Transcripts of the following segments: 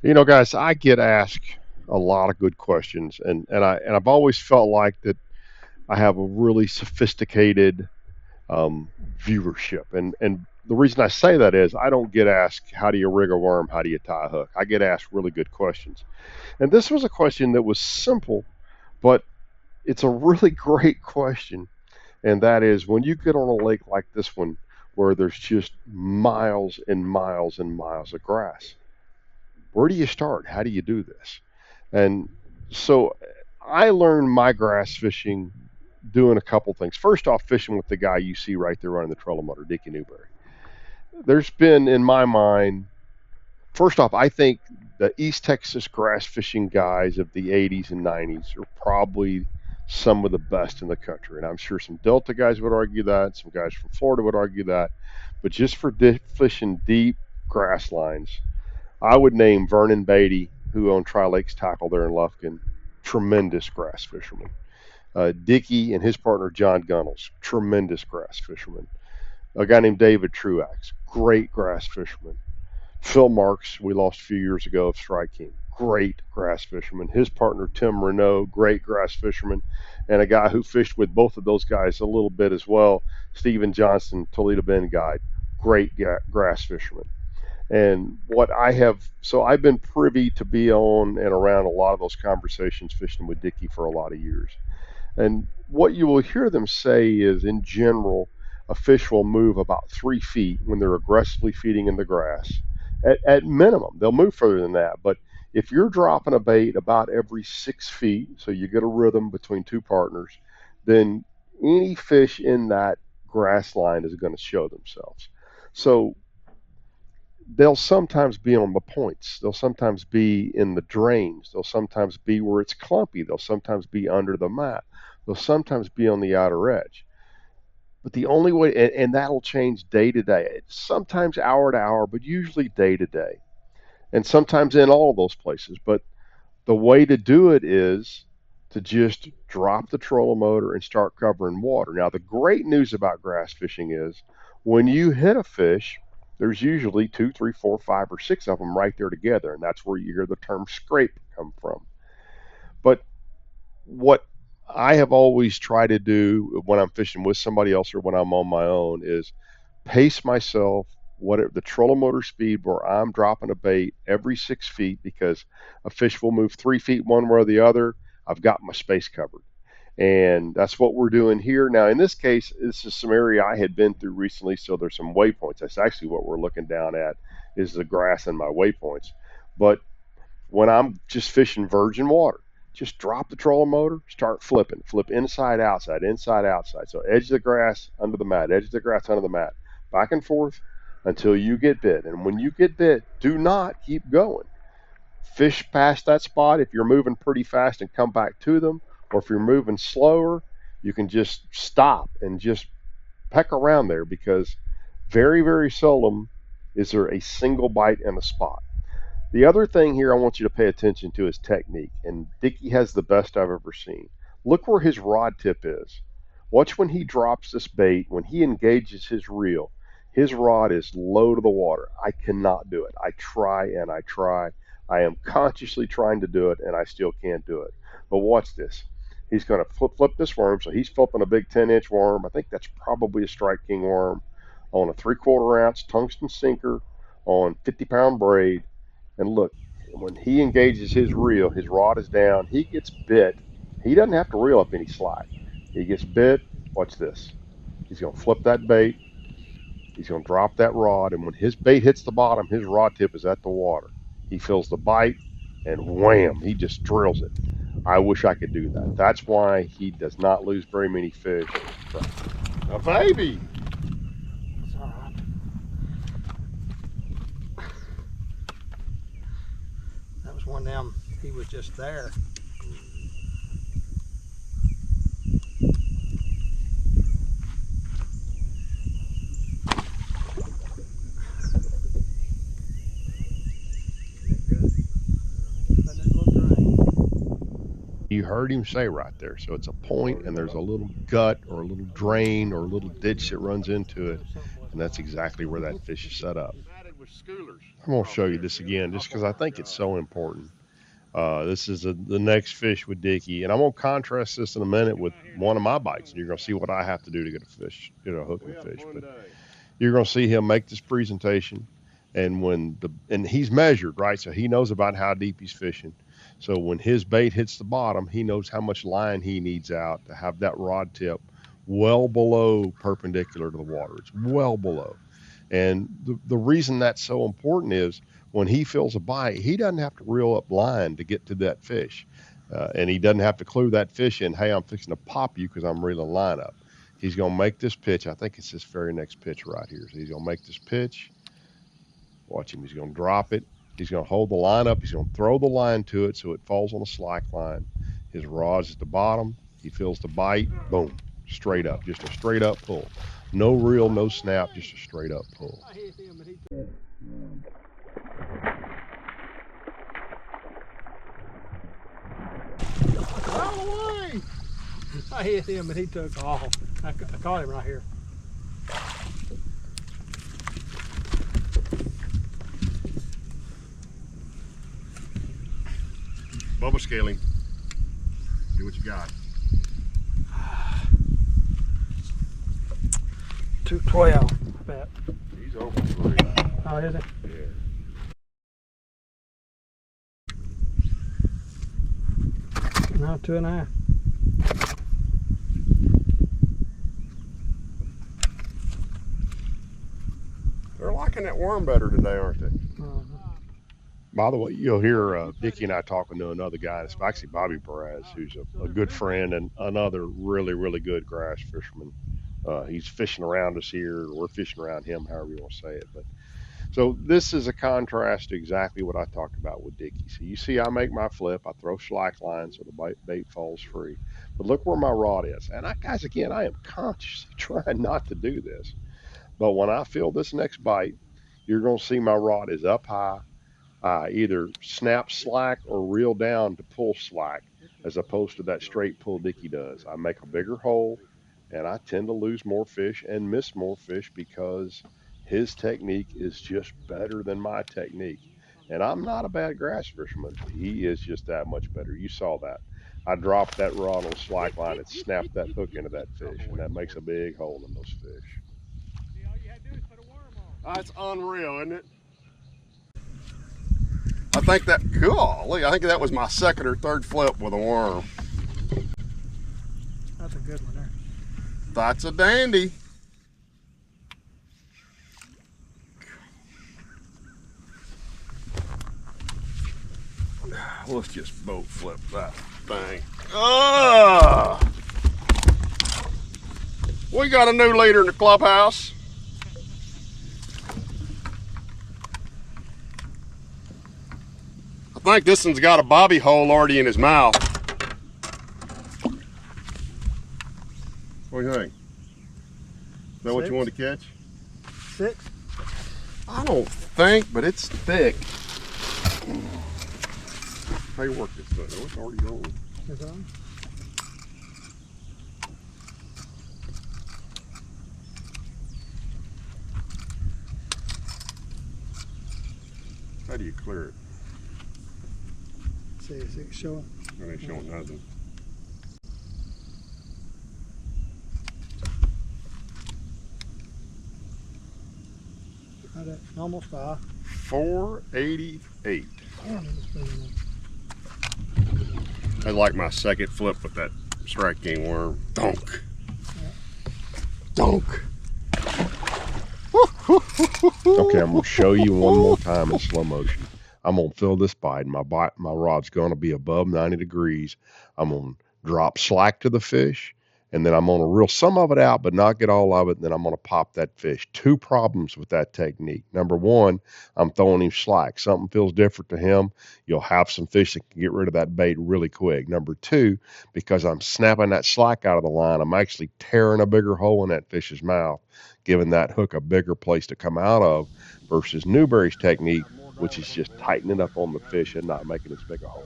Guys, I get asked a lot of good questions, and I've always felt like that I have a really sophisticated um, viewership, and the reason I say that is I don't get asked how do you rig a worm, how do you tie a hook. I get asked really good questions, and this was a question that was simple, but it's a really great question, and that is when you get on a lake like this one, where there's just miles and miles and miles of grass, where do you start? How do you do this? And so I learned my grass fishing doing a couple things. First off, fishing with the guy you see right there running the trolling motor, Dickie Newberry. There's been, in my mind, first off, I think the East Texas grass fishing guys of the 80s and 90s are probably some of the best in the country. And I'm sure some Delta guys would argue that, some guys from Florida would argue that. But just for fishing deep grass lines, I would name Vernon Beatty, who owned Tri Lakes Tackle there in Lufkin, tremendous grass fisherman. Dickey and his partner John Gunnels, tremendous grass fisherman. A guy named David Truax, great grass fisherman. Phil Marks, we lost a few years ago of Strike King, great grass fisherman. His partner Tim Renault, great grass fisherman, and a guy who fished with both of those guys a little bit as well, Stephen Johnson, Toledo Bend guide, great grass fisherman. And what I have, so I've been privy to be on and around a lot of those conversations fishing with Dickie for a lot of years. And what you will hear them say is, in general, a fish will move about 3 feet when they're aggressively feeding in the grass. At minimum, they'll move further than that. But if you're dropping a bait about every 6 feet, so you get a rhythm between two partners, then any fish in that grass line is going to show themselves. So they'll sometimes be on the points. They'll sometimes be in the drains. They'll sometimes be where it's clumpy. They'll sometimes be under the mat. They'll sometimes be on the outer edge. But the only way, and that'll change day to day, sometimes hour to hour, but usually day to day, and sometimes in all of those places. But the way to do it is to just drop the trolling motor and start covering water. Now, the great news about grass fishing is when you hit a fish, there's usually two, three, four, five, or six of them right there together, and that's where you hear the term scrape come from. But what I have always tried to do when I'm fishing with somebody else or when I'm on my own is pace myself whatever the trolling motor speed where I'm dropping a bait every 6 feet because a fish will move 3 feet one way or the other. I've got my space covered. And that's what we're doing here. Now, in this case, this is some area I had been through recently, so there's some waypoints. That's actually what we're looking down at is the grass and my waypoints. But when I'm just fishing virgin water, just drop the trolling motor, start flipping, flip inside, outside, inside, outside. So edge of the grass under the mat, edge of the grass under the mat, back and forth until you get bit. And when you get bit, do not keep going. Fish past that spot if you're moving pretty fast and come back to them, or if you're moving slower, you can just stop and just peck around there because very, very seldom is there a single bite in a spot. The other thing here I want you to pay attention to is technique, and Dickey has the best I've ever seen. Look where his rod tip is. Watch when he drops this bait, when he engages his reel, his rod is low to the water. I cannot do it. I try and I try. I am consciously trying to do it, and I still can't do it. But watch this. He's going to flip this worm, so he's flipping a big 10-inch worm. I think that's probably a Strike King worm on a 3/4 ounce tungsten sinker on 50-pound braid. And look, when he engages his reel, his rod is down. He gets bit. He doesn't have to reel up any slack. He gets bit. Watch this. He's going to flip that bait. He's going to drop that rod. And when his bait hits the bottom, his rod tip is at the water. He feels the bite, and wham, he just drills it. I wish I could do that. That's why he does not lose very many fish. A baby. It's all right. That was one of them. He was just there. You heard him say right there. So it's a point, and there's a little gut or a little drain or a little ditch that runs into it, and that's exactly where that fish is set up. with schoolers. I'm going to show you this again just because I think it's so important. This is the next fish with Dickie, and I'm going to contrast this in a minute with one of my bites, and you're going to see what I have to do to get a fish, get a hook and fish. But you're going to see him make this presentation, and and he's measured, right? So he knows about how deep he's fishing. So when his bait hits the bottom, he knows how much line he needs out to have that rod tip well below perpendicular to the water. It's well below. And the reason that's so important is when he feels a bite, he doesn't have to reel up line to get to that fish. And he doesn't have to clue that fish in, hey, I'm fixing to pop you because I'm reeling line up. He's going to make this pitch. I think it's this very next pitch right here. So he's going to make this pitch. Watch him. He's going to drop it. He's going to hold the line up. He's going to throw the line to it so it falls on a slack line. His rod's at the bottom. He feels the bite. Boom. Straight up. Just a straight up pull. No reel, no snap, just a straight up pull. I hit him and he I hit him and he took off. I caught him right here. Bubba scaling. Do what you got. 212, I bet. He's over 3. Oh, is it? Yeah. No, 2.5. They're liking that worm better today, aren't they? By the way, you'll hear Dickie and I talking to another guy. It's actually Bobby Perez, who's a good friend and another really, really good grass fisherman. He's fishing around us here. We're fishing around him, however you want to say it. But so this is a contrast to exactly what I talked about with Dickie. So you see I make my flip. I throw slack line so the bait falls free. But look where my rod is. And guys, again, I am consciously trying not to do this. But when I feel this next bite, you're going to see my rod is up high. I either snap slack or reel down to pull slack as opposed to that straight pull Dickie does. I make a bigger hole, and I tend to lose more fish and miss more fish because his technique is just better than my technique. And I'm not a bad grass fisherman. He is just that much better. You saw that. I dropped that rod on slack line and snapped that hook into that fish, and that makes a big hole in those fish. That's unreal, isn't it? I think that was my second or third flip with a worm. That's a good one there. That's a dandy. Let's just boat flip that thing. We got a new leader in the clubhouse. I think this one's got a bobby hole already in his mouth. What do you think? Is that what you wanted to catch? 6? I don't think, but it's thick. How you work this thing? Oh, it's already on. Is it on? How do you clear it? See, is it showing? It ain't showing nothing. Right at almost 5. 488. Damn, it's been I like my second flip with that strike king worm. Donk. Donk. Okay, I'm going to show you one more time in slow motion. I'm going to fill this bite. My rod's going to be above 90 degrees. I'm going to drop slack to the fish, and then I'm going to reel some of it out, but not get all of it, and then I'm going to pop that fish. 2 problems with that technique. Number 1, I'm throwing him slack. Something feels different to him. You'll have some fish that can get rid of that bait really quick. Number 2, because I'm snapping that slack out of the line, I'm actually tearing a bigger hole in that fish's mouth, giving that hook a bigger place to come out of, versus Newberry's technique, which is just tightening up on the fish and not making as big a hole.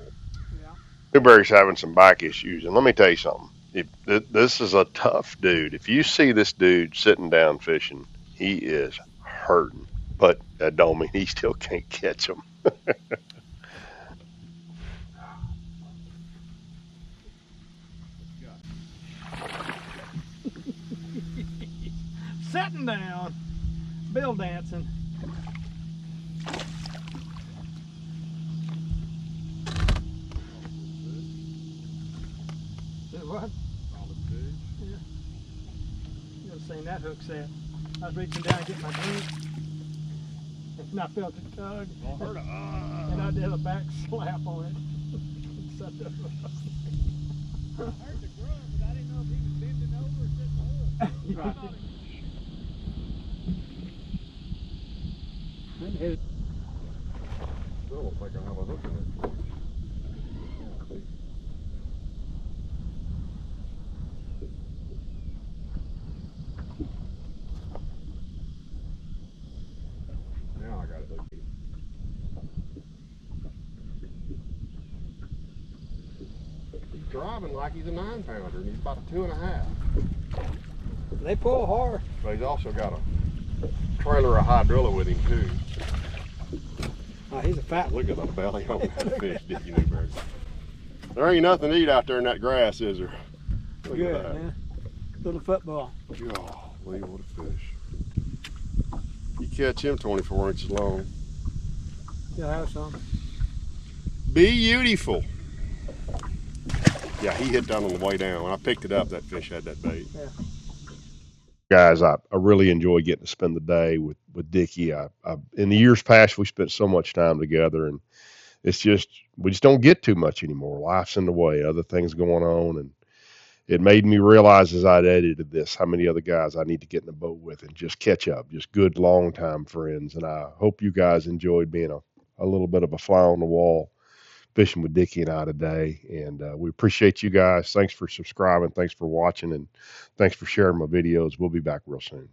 Yeah. Newberry's having some back issues, and let me tell you something. This is a tough dude. If you see this dude sitting down fishing, he is hurting. but that don't mean he still can't catch them. Sitting down, bill dancing. What? Yeah. You ever seen that hook set? I was reaching down to get my drink, and I felt it tug, and I did a back slap on it. I heard the grunt, but I didn't know if he was bending over or sitting the hook. I don't think I have a hook in it. Now I got it hooked. He's driving like he's a 9-pounder, and he's about a 2.5. They pull hard. But he's also got a trailer of hydrilla with him too. Oh, he's a fat one. Look at the belly on that fish, Dickie Newberry. There ain't nothing to eat out there in that grass, is there? Look Good, at that. man. Little football. Golly, what a fish. You catch him 24 inches long. You'll have some. Beautiful. Yeah, he hit down on the way down. When I picked it up, that fish had that bait. Yeah. Guys, I really enjoy getting to spend the day with Dickie. In the years past, we spent so much time together, and it's just, we just don't get too much anymore. Life's in the way, other things going on, and it made me realize as I'd edited this how many other guys I need to get in the boat with and just catch up, just good long-time friends. And I hope you guys enjoyed being a little bit of a fly on the wall fishing with Dickie and I today. And we appreciate you guys. Thanks for subscribing. Thanks for watching. And thanks for sharing my videos. We'll be back real soon.